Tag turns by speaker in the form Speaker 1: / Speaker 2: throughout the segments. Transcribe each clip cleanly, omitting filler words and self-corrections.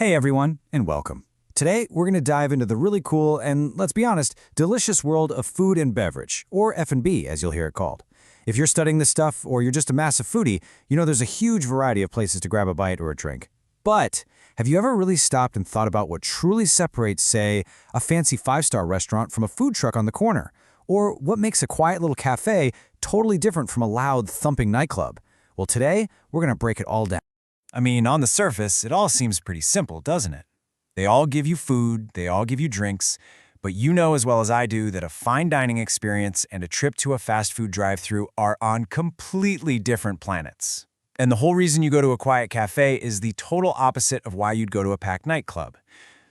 Speaker 1: Hey everyone, and welcome. Today, we're going to dive into the really cool and, let's be honest, delicious world of food and beverage, or F&B as you'll hear it called. If you're studying this stuff or you're just a massive foodie, you know there's a huge variety of places to grab a bite or a drink. But have you ever really stopped and thought about what truly separates, say, a fancy five-star restaurant from a food truck on the corner? Or what makes a quiet little cafe totally different from a loud, thumping nightclub? Well, today, we're going to break it all down. I mean, on the surface, it all seems pretty simple, doesn't it? They all give you food, they all give you drinks, but you know as well as I do that a fine dining experience and a trip to a fast food drive-thru are on completely different planets. And the whole reason you go to a quiet cafe is the total opposite of why you'd go to a packed nightclub.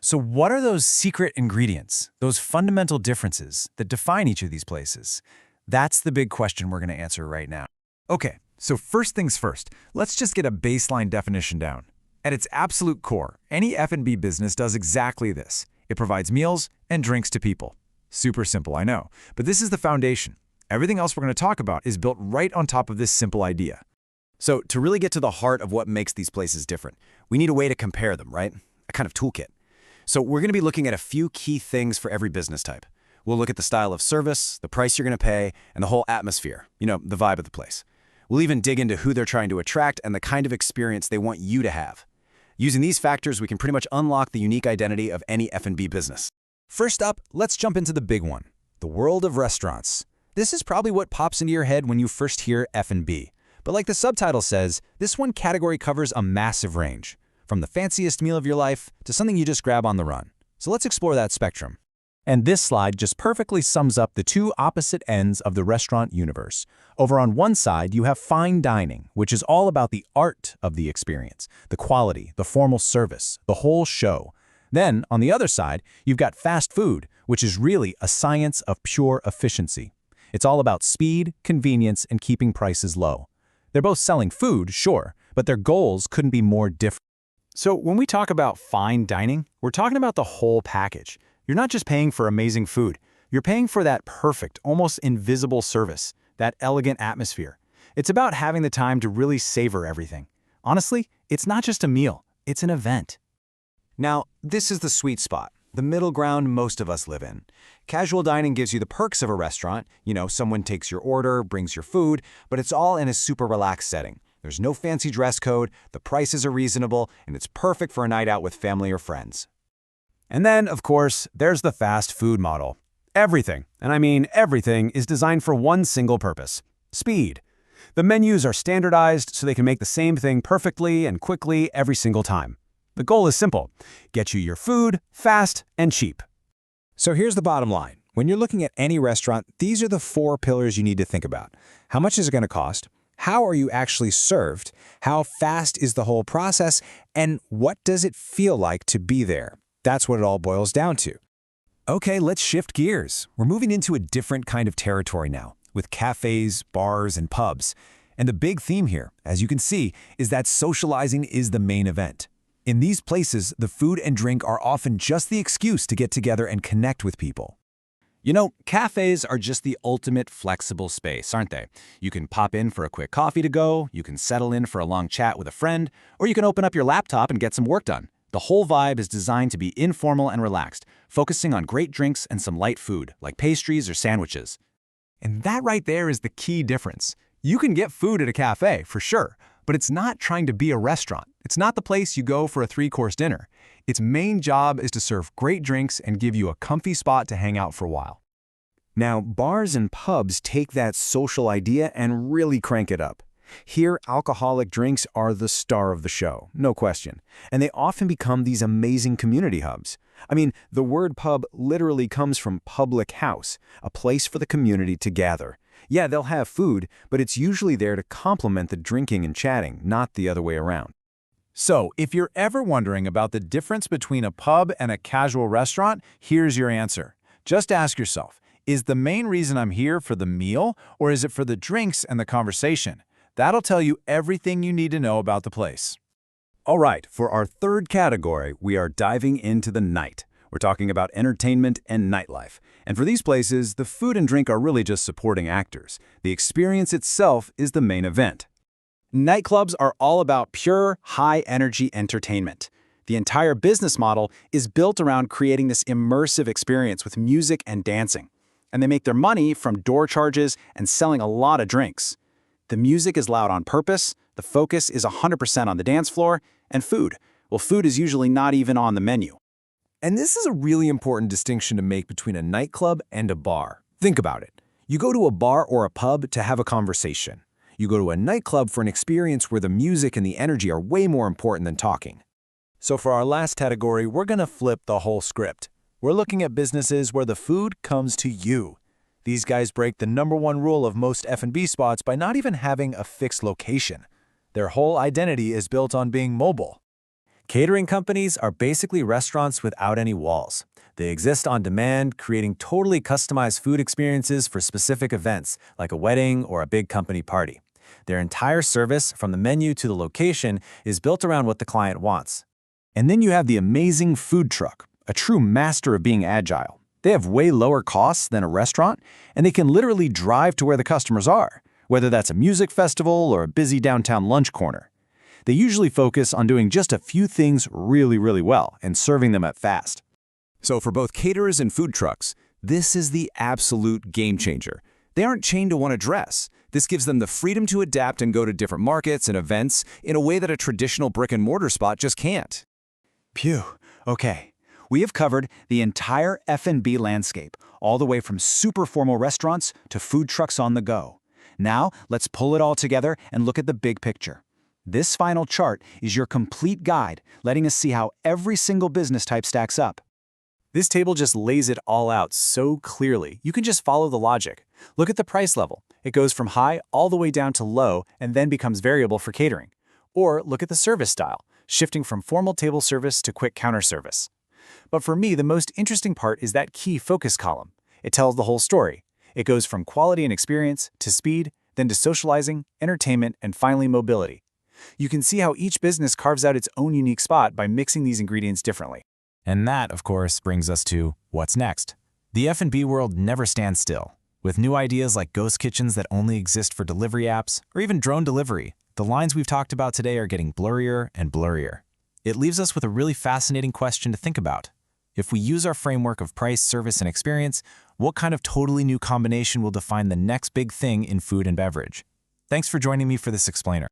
Speaker 1: So what are those secret ingredients, those fundamental differences that define each of these places? That's the big question we're going to answer right now.
Speaker 2: Okay, so first things first, let's just get a baseline definition down. At its absolute core, any F&B business does exactly this. It provides meals and drinks to people. Super simple, I know, but this is the foundation. Everything else we're going to talk about is built right on top of this simple idea.
Speaker 3: So to really get to the heart of what makes these places different, we need a way to compare them, right? A kind of toolkit. So we're going to be looking at a few key things for every business type. We'll look at the style of service, the price you're going to pay, and the whole atmosphere, the vibe of the place. We'll even dig into who they're trying to attract and the kind of experience they want you to have. Using these factors, we can pretty much unlock the unique identity of any F&B business.
Speaker 1: First up, let's jump into the big one, the world of restaurants. This is probably what pops into your head when you first hear F&B. But like the subtitle says, this one category covers a massive range, from the fanciest meal of your life to something you just grab on the run. So let's explore that spectrum. And this slide just perfectly sums up the two opposite ends of the restaurant universe. Over on one side, you have fine dining, which is all about the art of the experience, the quality, the formal service, the whole show. Then, on the other side, you've got fast food, which is really a science of pure efficiency. It's all about speed, convenience, and keeping prices low. They're both selling food, sure, but their goals couldn't be more different. So when we talk about fine dining, we're talking about the whole package. You're not just paying for amazing food. You're paying for that perfect, almost invisible service, that elegant atmosphere. It's about having the time to really savor everything. Honestly, it's not just a meal, it's an event.
Speaker 3: Now, this is the sweet spot, the middle ground most of us live in. Casual dining gives you the perks of a restaurant. Someone takes your order, brings your food, but it's all in a super relaxed setting. There's no fancy dress code, the prices are reasonable, and it's perfect for a night out with family or friends.
Speaker 1: And then, of course, there's the fast food model. Everything, and I mean everything, is designed for one single purpose: speed. The menus are standardized so they can make the same thing perfectly and quickly every single time. The goal is simple: get you your food fast and cheap. So here's the bottom line. When you're looking at any restaurant, these are the four pillars you need to think about. How much is it going to cost? How are you actually served? How fast is the whole process? And what does it feel like to be there? That's what it all boils down to. Okay, let's shift gears. We're moving into a different kind of territory now, with cafes, bars, and pubs. And the big theme here, as you can see, is that socializing is the main event. In these places, the food and drink are often just the excuse to get together and connect with people. Cafes are just the ultimate flexible space, aren't they? You can pop in for a quick coffee to go, you can settle in for a long chat with a friend, or you can open up your laptop and get some work done. The whole vibe is designed to be informal and relaxed, focusing on great drinks and some light food, like pastries or sandwiches. And that right there is the key difference. You can get food at a cafe, for sure, but it's not trying to be a restaurant. It's not the place you go for a three-course dinner. Its main job is to serve great drinks and give you a comfy spot to hang out for a while. Now, bars and pubs take that social idea and really crank it up. Here, alcoholic drinks are the star of the show, no question, and they often become these amazing community hubs. I mean, the word pub literally comes from public house, a place for the community to gather. Yeah, they'll have food, but it's usually there to complement the drinking and chatting, not the other way around. So, if you're ever wondering about the difference between a pub and a casual restaurant, here's your answer. Just ask yourself, is the main reason I'm here for the meal, or is it for the drinks and the conversation? That'll tell you everything you need to know about the place. All right, for our third category, we are diving into the night. We're talking about entertainment and nightlife. And for these places, the food and drink are really just supporting actors. The experience itself is the main event. Nightclubs are all about pure, high-energy entertainment.
Speaker 4: The entire business model is built around creating this immersive experience with music and dancing. And they make their money from door charges and selling a lot of drinks. The music is loud on purpose, the focus is 100% on the dance floor, and food. Well, food is usually not even on the menu.
Speaker 5: And this is a really important distinction to make between a nightclub and a bar. Think about it. You go to a bar or a pub to have a conversation. You go to a nightclub for an experience where the music and the energy are way more important than talking. So for our last category, we're going to flip the whole script. We're looking at businesses where the food comes to you. These guys break the #1 rule of most F&B spots by not even having a fixed location. Their whole identity is built on being mobile.
Speaker 1: Catering companies are basically restaurants without any walls. They exist on demand, creating totally customized food experiences for specific events, like a wedding or a big company party. Their entire service, from the menu to the location, is built around what the client wants. And then you have the amazing food truck, a true master of being agile. They have way lower costs than a restaurant, and they can literally drive to where the customers are, whether that's a music festival or a busy downtown lunch corner. They usually focus on doing just a few things really, really well and serving them up fast.
Speaker 5: So for both caterers and food trucks, this is the absolute game changer. They aren't chained to one address. This gives them the freedom to adapt and go to different markets and events in a way that a traditional brick-and-mortar spot just can't.
Speaker 4: Phew, okay. We have covered the entire F&B landscape, all the way from super formal restaurants to food trucks on the go. Now, let's pull it all together and look at the big picture. This final chart is your complete guide, letting us see how every single business type stacks up. This table just lays it all out so clearly. You can just follow the logic. Look at the price level. It goes from high all the way down to low and then becomes variable for catering. Or look at the service style, shifting from formal table service to quick counter service. But for me, the most interesting part is that key focus column. It tells the whole story. It goes from quality and experience to speed, then to socializing, entertainment, and finally mobility. You can see how each business carves out its own unique spot by mixing these ingredients differently.
Speaker 1: And that, of course, brings us to what's next. The F&B world never stands still. With new ideas like ghost kitchens that only exist for delivery apps, or even drone delivery, the lines we've talked about today are getting blurrier and blurrier. It leaves us with a really fascinating question to think about. If we use our framework of price, service, and experience, what kind of totally new combination will define the next big thing in food and beverage? Thanks for joining me for this explainer.